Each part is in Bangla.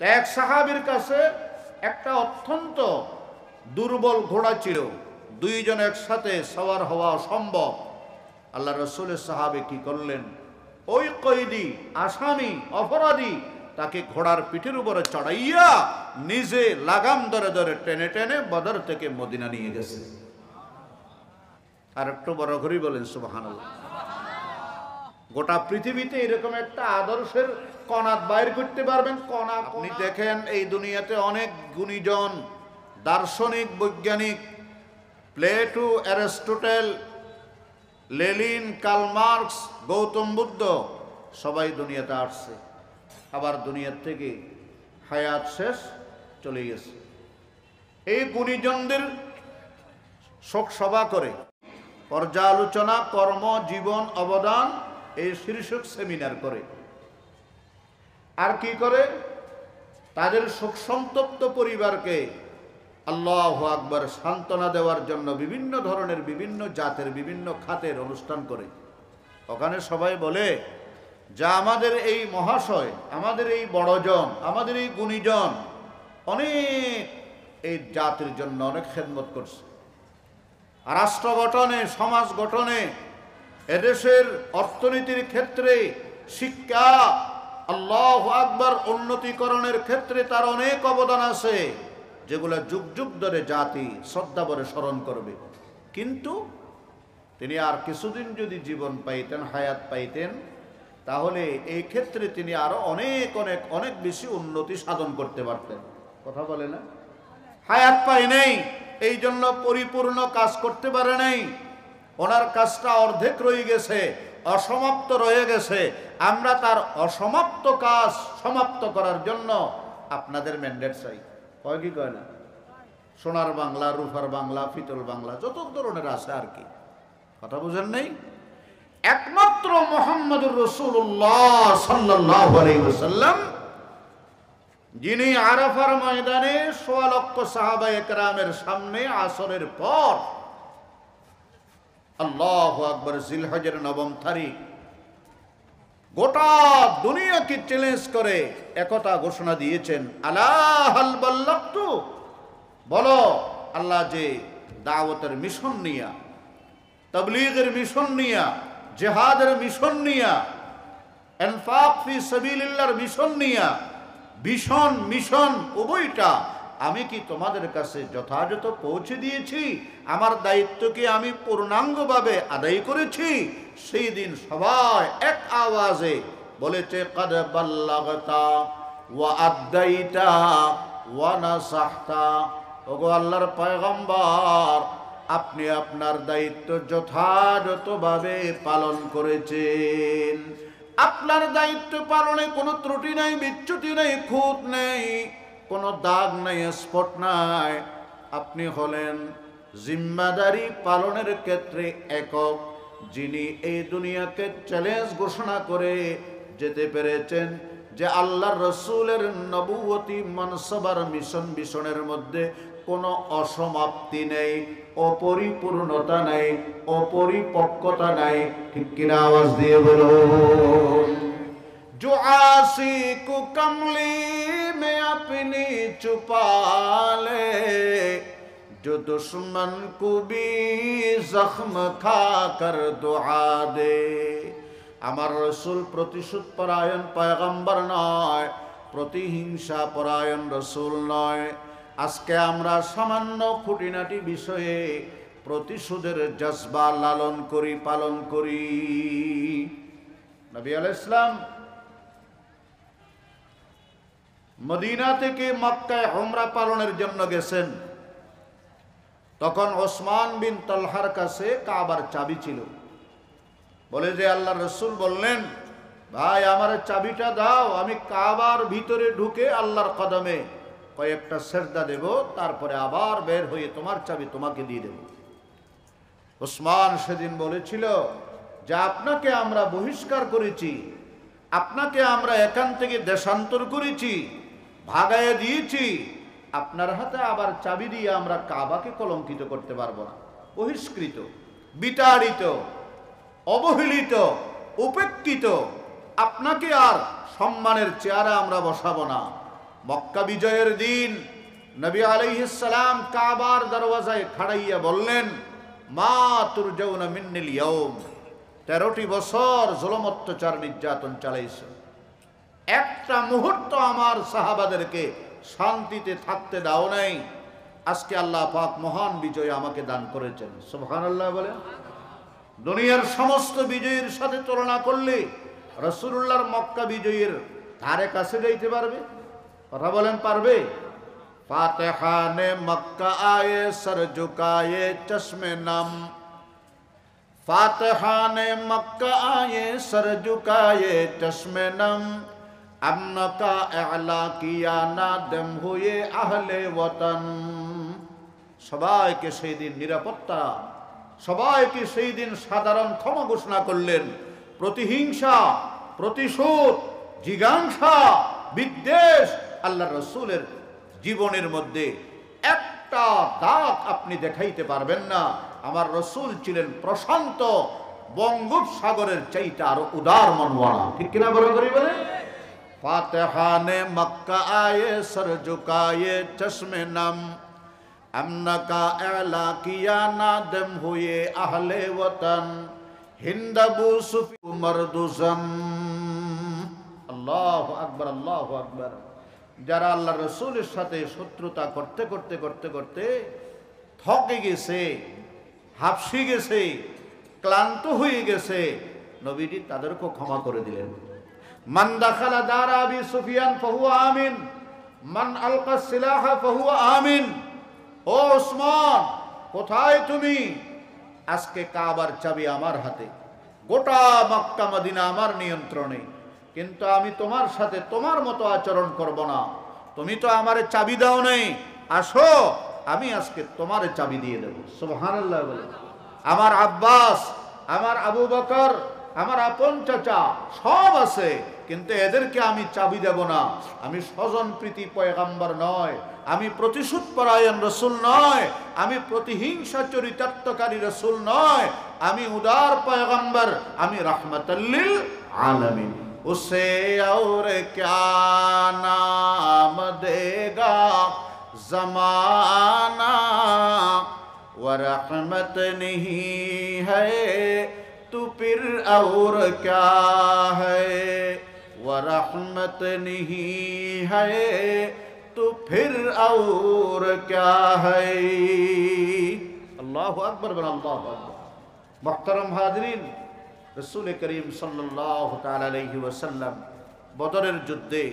এক সাহাবীর কাছে একটা অত্যন্ত দুর্বল ঘোড়া ছিল, দুইজন একসাথে সওয়ার হওয়া অসম্ভব। আল্লাহ রসুলের সাহাবী কি করলেন, ওই কয়েদি, আসামি, অপরাধী তাকে ঘোড়ার পিঠের উপরে চড়াইয়া নিজে লাগাম ধরে ধরে টেনে টেনে বদর থেকে মদিনা নিয়ে গেছে। আর একটু বড় করে বলেন সুবহানাল্লাহ। গোটা পৃথিবীতে এরকম একটা আদর্শের কণাত বাইর করতে পারবেন? কণা আপনি দেখেন, এই দুনিয়াতে অনেক গুণীজন, দার্শনিক, বৈজ্ঞানিক, Plato, Aristotle, Lenin, Karl Marx, Gautam Buddha সবাই দুনিয়াতে আসছে, আবার দুনিয়ার থেকে হায়াত শেষ, চলে গেছে। এই গুণীজনদের শোক সভা করে, পর্যালোচনা, কর্ম, জীবন, অবদান, এই শীর্ষক সেমিনার করে। আর কি করে? তাদের শোক সন্তপ্ত পরিবারকে আল্লাহু আকবার সান্ত্বনা দেওয়ার জন্য বিভিন্ন ধরনের, বিভিন্ন জাতের, বিভিন্ন খাতের অনুষ্ঠান করে। ওখানে সবাই বলে যা আমাদের এই মহাশয়, আমাদের এই বড়জন, আমাদের এই গুণীজন অনেক এই জাতির জন্য অনেক খেদমত করছে, রাষ্ট্র গঠনে, সমাজ গঠনে, এদেশের অর্থনীতির ক্ষেত্রে, শিক্ষা, আল্লাহু আকবার উন্নতিকরণের ক্ষেত্রে তার অনেক অবদান আছে, যেগুলা যুগ যুগ ধরে জাতি শ্রদ্ধা ভরে স্মরণ করবে। কিন্তু তিনি আর কিছুদিন যদি জীবন পাইতেন, হায়াত পাইতেন, তাহলে এই ক্ষেত্রে তিনি আরো অনেক অনেক অনেক বেশি উন্নতি সাধন করতে পারতেন। কথা বলে না? হায়াত পাই নাই, এই জন্য পরিপূর্ণ কাজ করতে পারে নাই। ওনার কাজটা অর্ধেক রয়ে গেছে, অসমাপ্ত রয়ে গেছে। আমরা তার অসমাপ্ত কাজ সমাপ্ত করার জন্য আপনাদের ম্যান্ডেট চাই। কয় কি কয় না? সোনার বাংলা, রূপার বাংলা, পিতল বাংলা, যত ধরনের আছে আর কি। কথা বুঝেন নাই? একমাত্র মুহাম্মদুর রাসূলুল্লাহ সাল্লাল্লাহু আলাইহি ওয়াসাল্লাম, যিনি আরাফার ময়দানে ১৬ লক্ষ সাহাবায়ে কেরামের সামনে আসরের পর, আল্লাহু আকবার, জিলহজের ৯ম তারিখ গোটা দুনিয়াকে চ্যালেঞ্জ করে একথা ঘোষণা দিয়েছেন, আলা হাল বাল্লাগতু, বলো আল্লাহ যে দাওয়াতের মিশন নিয়া, তাবলীগের মিশন নিয়া, জিহাদের মিশন নিয়া, ইনফাক ফি সাবিলিল্লাহর মিশন নিয়া, ভীষণ মিশন উভয়টা আমি কি তোমাদের কাছে যথাযথ পৌঁছে দিয়েছি? আমার দায়িত্বকে আমি পূর্ণাঙ্গভাবে আদায় করেছি? সেই দিন সবাই এক আওয়াজে বলেছে, কাদ বাল্লাগতা ওয়া আদাইতা ওয়া নাসাহতা। ওগো আল্লাহর পয়গম্বর, আপনি আপনার দায়িত্ব যথাযথভাবে পালন করেছেন। আপনার দায়িত্ব পালনে কোনো ত্রুটি নাই, বিচ্যুতি নাই, খুঁত নেই, কোনো দাগ নাই, স্পট নাই। আপনি হলেন জিম্মাদারি পালনের ক্ষেত্রে একক, যিনি এই দুনিয়াকে চ্যালেঞ্জ ঘোষণা করে যেতে পেরেছেন যে আল্লাহর রসুলের নবুয়তি মানসবার মিশন ভিশনের মধ্যে কোনো অসমাপ্তি নেই, অপরিপূর্ণতা নেই, অপরিপক্কতা নাই। ঠিক কিনা? আওয়াজ দিয়ে বলুন। जो आसी को कमली में अपनी छुपा ले, जो दुश्मन को भी जख्म खा कर दुआ दे। আমার রসুল প্রতিশোধ পরায়ণ পয়গম্বর নয়, প্রতিহিংসা পরায়ণ রসুল নয়। আজকে আমরা সামান্য খুঁটিনাটি বিষয়ে প্রতিশোধের জজবা লালন করি, পালন করি। নবী আলাইহিস সালাম মদিনা থেকে মক্কায় উমরা পালনের জন্য গেছেন। তখন ওসমান বিন তালহার কাছে কাবার চাবি ছিল। বলে যে আল্লাহর রাসূল বললেন, ভাই আমার চাবিটা দাও, আমি কাবার ভিতরে ঢুকে আল্লাহর কদমে কয়েকটা সেজদা দেব, তারপরে আবার বের হয়ে তোমার চাবি তোমাকে দিয়ে দেব। ওসমান সেদিন বলেছিল যে আপনাকে আমরা বহিষ্কার করেছি, আপনাকে আমরা এখান থেকে দেশান্তর করেছি, ভাগায় দিয়েছি, আপনার হাতে আবার চাবি দিয়ে আমরা কাবাকে কলঙ্কিত করতে পারবো না। বহিষ্কৃত, বিতাড়িত, অবহেলিত, উপেক্ষিত, আপনাকে আর সম্মানের চেয়ারে আমরা বসাবো না। মক্কা বিজয়ের দিন নবী আলাইহিস সালাম কাবার দরওয়াজায় খাড়াইয়া বললেন, মা তুরজাউনা মিন্নিল ইয়াউম, 13টি বছর জুলুম অত্যাচার নির্যাতন চালাইছে, একটা মুহূর্ত আমার সাহাবাদেরকে শান্তিতে থাকতে দাও নাই। আজকে আল্লাহ পাক মহান বিজয় আমাকে দান করেছেন। সুবহানাল্লাহ বলে। দুনিয়ার সমস্ত বিজয়ের সাথে তুলনা করলে রাসূলুল্লাহর মক্কা বিজয়ের ধারে কাছে যাইতে পারবে? কথা বলেন, পারবে? ফাতিহা নে মক্কা আয়ে সর ঝুকায়ে চশমে নাম, ফাতিহা নে মক্কা আয়ে সর ঝুকায়ে চশমে নাম, আমন কা ইলা কিয়া নাদম হুয়ে আহলে ওয়াতন। সবাইকে সেই দিন নিরাপত্তা, সবাইকে সেই দিন সাধারণ ক্ষমা ঘোষণা করলেন। প্রতিহিংসা, প্রতিশোধ, জিজ্ঞাসা, বিদ্বেষ আল্লাহ রসুলের জীবনের মধ্যে একটা দাগ আপনি দেখাইতে পারবেন না। আমার রসুল ছিলেন প্রশান্ত বঙ্গোপসাগরের চাইতে আরো উদার মনওয়ালা। ঠিক কিনা বড় করি বলে? ফাতিহা নে মক্কা আয়ে সর ঝুকায়ে চশমে নাম, আমন কা ইলা কিয়া নাদম হুয়ে আহলে ওয়াতন, হিন্দ আবু সুফিয়ান মারদুজাম। আল্লাহু আকবার, আল্লাহু আকবার। যারা আল্লাহ রসুলের সাথে শত্রুতা করতে করতে করতে করতে থকে গেছে, হাফসি গেছে, ক্লান্ত হয়ে গেছে, নবীজি তাদেরকে ক্ষমা করে দিলেন। মান দাখালা দার আবি সুফিয়ান ফাহুয়া আমিন, মান আলকা সিলাহা ফাহুয়া আমিন। ও ওসমান, কোথায় তুমি? আজকে কাবার চাবি আমার হাতে, গোটা মক্কা মদিনা আমার নিয়ন্ত্রণে, কিন্তু আমি তোমার সাথে তোমার মতো আচরণ করব না। তুমি তো আমারে চাবি দাও নাই, আসো আমি আজকে তোমারে চাবি দিয়ে দেব। সুবহানাল্লাহ বলে। আমার আব্বাস, আমার আবু বকর, আমার আপন চাচা সব আছে, কিন্তু এদেরকে আমি চাবি দেব না। আমি স্বজন প্রীতি পয়গাম্বর নয়, আমি প্রতিশোধ পরায়ণ রসুল নয়, আমি প্রতিহিংসা চরিতার্থকারী রসুল নয়, আমি উদার পয়গাম্বর, আমি রাহমাতাল লিল আলামিন। उसे और क्या नाम देगा जमाना, व रहमत नहीं है तो फिर और क्या है, व रहमत नहीं है तो फिर और क्या है। अल्लाहु अकबर, अल्लाहु अकबर। मुहतरम हाज़रीन, रसूल करीम सल्लल्लाहु ताला अलैहि वसल्लम बदरेर युद्धे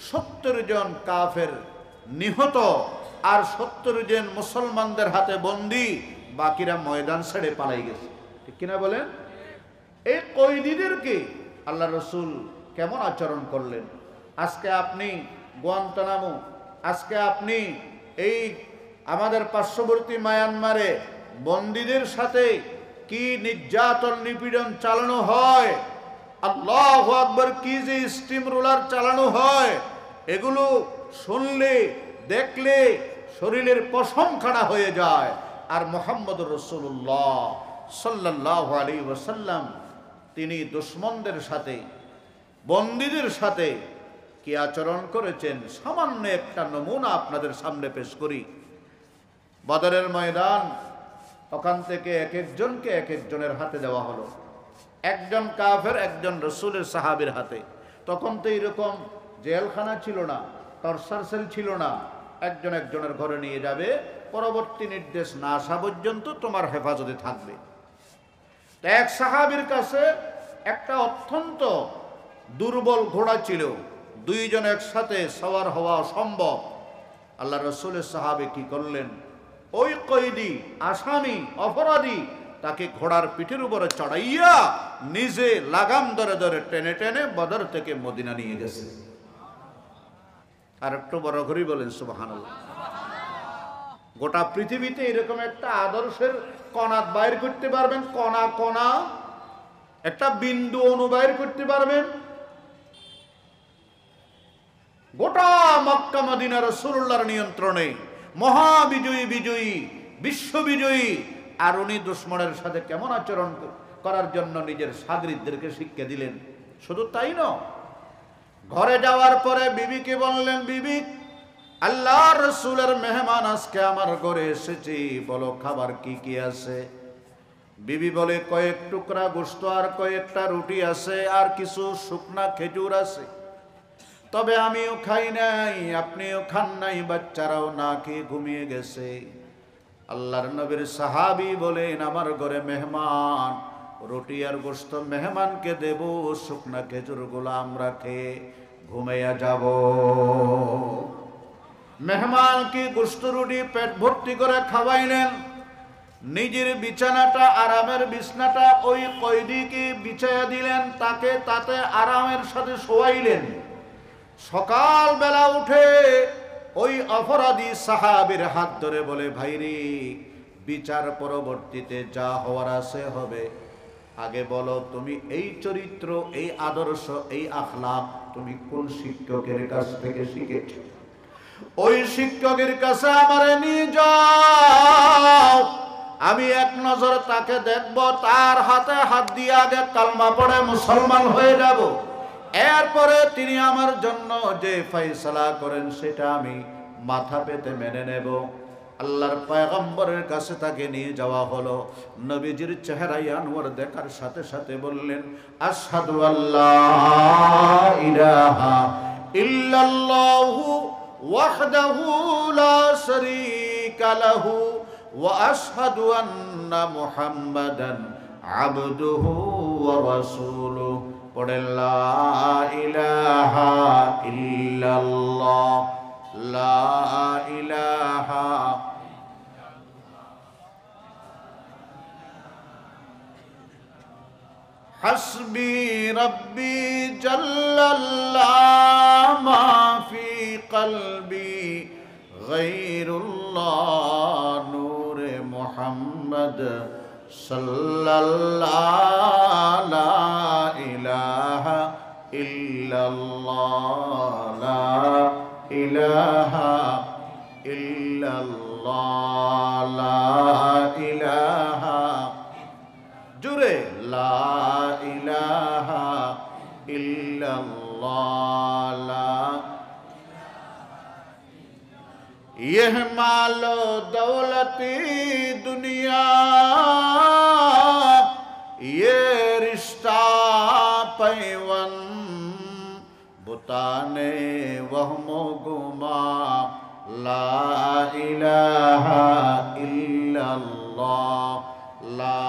70 জন কাফের নিহত আর 70 জন মুসলমানদের হাতে বন্দী, বাকিরা ময়দান ছেড়ে পালাই গেছে। ঠিক কিনা বলেন? এই কয়েদিদেরকে আল্লাহ রসুল কেমন আচরণ করলেন। আজকে আপনি গুয়ান্তানামো, আজকে আপনি এই আমাদের পার্শ্ববর্তী মায়ানমারে বন্দীদের সাথে কি নির্যাতন নিপীড়ন চালানো হয়, আল্লাহু আকবার, কি যে স্টিম রোলার চালানো হয়, এগুলো শুনলে দেখলে শরীরের পশম খাড়া হয়ে যায়। আর মুহাম্মদুর রাসূলুল্লাহ সাল্লাল্লাহু আলাইহি ওয়াসাল্লাম তিনি দুশমনদের সাথে, বন্দীদের সাথে কি আচরণ করেছেন, সামান্য একটা নমুনা আপনাদের সামনে পেশ করি। বদরের ময়দান, ওখান থেকে এক একজনকে এক একজনের হাতে দেওয়া হলো। একজন কাফের, একজন রসুলের সাহাবীর হাতে। তখন তো এরকম জেলখানা ছিল না, টর্চার সেল ছিল না। একজন একজনের ঘরে নিয়ে যাবে, পরবর্তী নির্দেশ না আসা পর্যন্ত তোমার হেফাজতে থাকবে। তো এক সাহাবীর কাছে একটা অত্যন্ত দুর্বল ঘোড়া ছিল, দুইজন একসাথে সওয়ার হওয়া অসম্ভব। আল্লাহ রসুলের সাহাবী কি করলেন, ওই কয়েদি, আসামি, অপরাধী, তাকে ঘোড়ার পিঠের উপরে চড়াইয়া নিজে লাগাম ধরে ধরে টেনে টেনে বদর থেকে মদিনা নিয়ে গেছে। আর একটু বড় করে বলেন সুবহানাল্লাহ। গোটা পৃথিবীতে এরকম একটা আদর্শের কণা বাইর করতে পারবেন, কণা কণা একটা বিন্দু অণু বাইর করতে পারবেন? গোটা মক্কা মদিনা রাসূলুল্লাহর নিয়ন্ত্রণে, মহাবিজয়ী, বিজয়ী, বিশ্ববিজয়ী। আর উনি দুশমনের সাথে কেমন আচরণ করার জন্য নিজের শাগরিদদেরকে শিক্ষা দিলেন। শুধু তাই নয়, ঘরে যাওয়ার পরে বিবিকে বললেন, বিবি, আল্লাহর রাসূলের মেহমান আজকে আমার ঘরে এসেছে, বলো খাবার কি কি আছে। বিবি বলে, কয়েক টুকরা গোশত আর কয়েকটা রুটি আছে, আর কিছু শুকনা খেজুর আছে, তবে আমিও খাই নাই, আপনিও খান নাই, বাচ্চারাও না খেয়ে ঘুমিয়ে গেছে। আল্লাহর নবীর সাহাবী বলেন, আমার ঘরে মেহমান, রুটি আর গোশত মেহমানকে দেব, শুকনা খেজুরগুলো আমরা খেয়ে ঘুমাইয়া যাব। মেহমানকে গোশত রুটি পেট ভর্তি করে খাওয়াইলেন, নিজের বিছানাটা, আরামের বিছানাটা ওই কয়েদিকে বিছাইয়া দিলেন, তাকে তাতে আরামের সাথে শোয়াইলেন। সকাল বেলা উঠে ওই অপরাধী সাহাবীর হাত ধরে বলে, ভাইরে, বিচার পরবর্তীতে যা হওয়ার আছে হবে, আগে বলো তুমি এই চরিত্র, এই আদর্শ, এই আখলাক তুমি কোন শিক্ষকের কাছ থেকে শিখেছ? ওই শিক্ষকের কাছে আমারে নিয়ে যাও, আমি এক নজর তাকে দেখব, তার হাতে হাত দিয়ে আগে কালমা পড়ে মুসলমান হয়ে যাব, এরপরে তিনি আমার জন্য যে ফয়সালা করেন সেটা আমি মাথা পেতে মেনে নেব। আল্লাহর পয়গম্বরের কাছে তাকে নিয়ে যাওয়া হলো। নবীজির চেহারায় আনোয়ার দেখার সাথে সাথে বললেন, আশহাদু আল্লাহ ইলাহা ইল্লাল্লাহু ওয়াহদাহু লা শারীকা লাহু ওয়া আশহাদু আন্না মুহাম্মাদান আবদুহু ওয়া রাসূলুহু। পড়েন, লা ইলাহা ইল্লাল্লাহ, লা ইলাহা। হাসবি রব্বি জাল্লাল্লাহ মা ফি কলবি গায়রুল্লাহ নূরে মুহাম্মদ সাল্লাল্লাহু লা ইলাহা ইল্লাল্লাহ, লা ইলাহা ইল্লাল্লাহ, লা ইলাহা, জুরে, লা ইলাহা ইল্লাল্লাহ। यह मालो दौलती दुनिया, ये रिश्ता पैवन, बुताने वहमो गुमा, ला इलाहा इल्लल्लाह, ला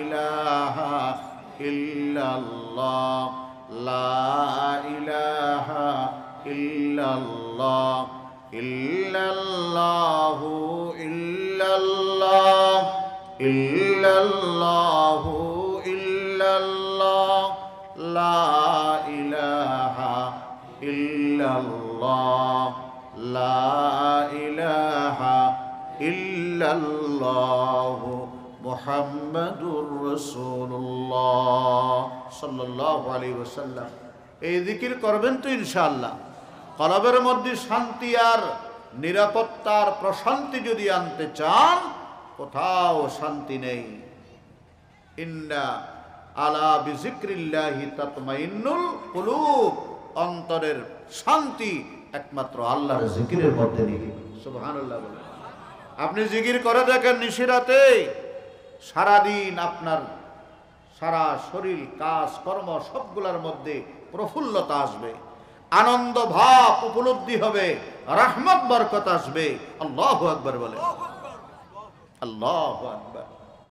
इलाहा इल्लल्लाह, ला इलाहा इल्लल्लाह, ইল্লাল্লাহু ইল্লাল্লাহ, ইল্লাল্লাহু ইল্লাল্লাহ, লা ইলাহা ইল্লাল্লাহ, লা ইলাহা ইল্লাল্লাহু মুহাম্মাদুর রাসূলুল্লাহ সাল্লাল্লাহু আলাইহি ওয়াসাল্লাম। এই জিকির করবেন তো ইনশাআল্লাহ। কলবের মধ্যে শান্তি আর নিরাপত্তার প্রশান্তি যদি আনতে চান, কোথাও শান্তি নেই। ইন্না আলা বিযিক্রিল্লাহি তাতমাইন্নুল কুলুব, অন্তরের শান্তি একমাত্র আল্লাহর জিকিরের মধ্যে নেই। সুবহানাল্লাহ বলে আপনি জিকির করে দেখেন নিশিরাতে, সারাদিন আপনার সারা শরীর, কাজ কর্ম সবগুলোর মধ্যে প্রফুল্লতা আসবে, আনন্দ ভাব উপলব্ধি হবে, রহমত বরকত আসবে। আল্লাহু আকবার বলে, আল্লাহু আকবার।